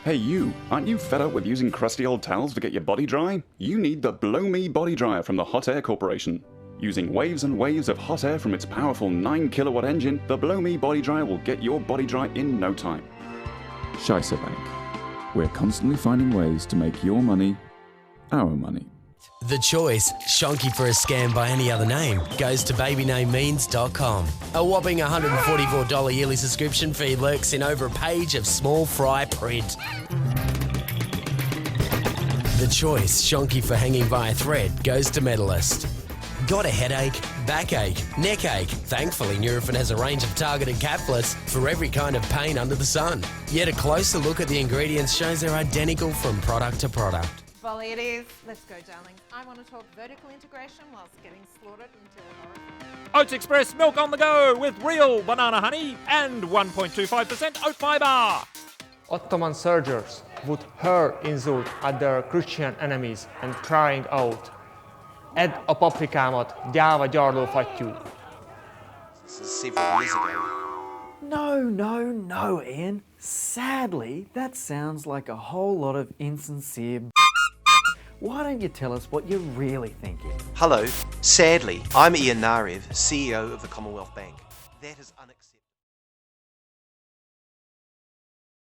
Hey you, aren't you fed up with using crusty old towels to get your body dry? You need the Blow Me Body Dryer from the Hot Air Corporation. Using waves and waves of hot air from its powerful 9 kilowatt engine, the Blow Me Body Dryer will get your body dry in no time. Scheisse Bank. We're constantly finding ways to make your money our money. The choice, Shonky for a scam by any other name, goes to babynamemeans.com. A whopping $144 yearly subscription fee lurks in over a page of small fry print. The choice, Shonky for hanging by a thread, goes to Medalist. Got a headache, backache, neckache? Thankfully, Nurofen has a range of targeted capsules for every kind of pain under the sun. Yet a closer look at the ingredients shows they're identical from product to product. Volley it is. Let's go, darling. I want to talk vertical integration whilst getting slaughtered into an origin. Oats Express milk on the go with real banana honey and 1.25% oat fibre. Ottoman soldiers would hurl insult at their Christian enemies and crying out, "Edd a paprikámat, gyáva gyarló fattyú." This is several years ago. No, Ian. Sadly, that sounds like a whole lot of insincere Why don't you tell us what you're really thinking? Hello, sadly, I'm Ian Narev, CEO of the Commonwealth Bank. That is unacceptable.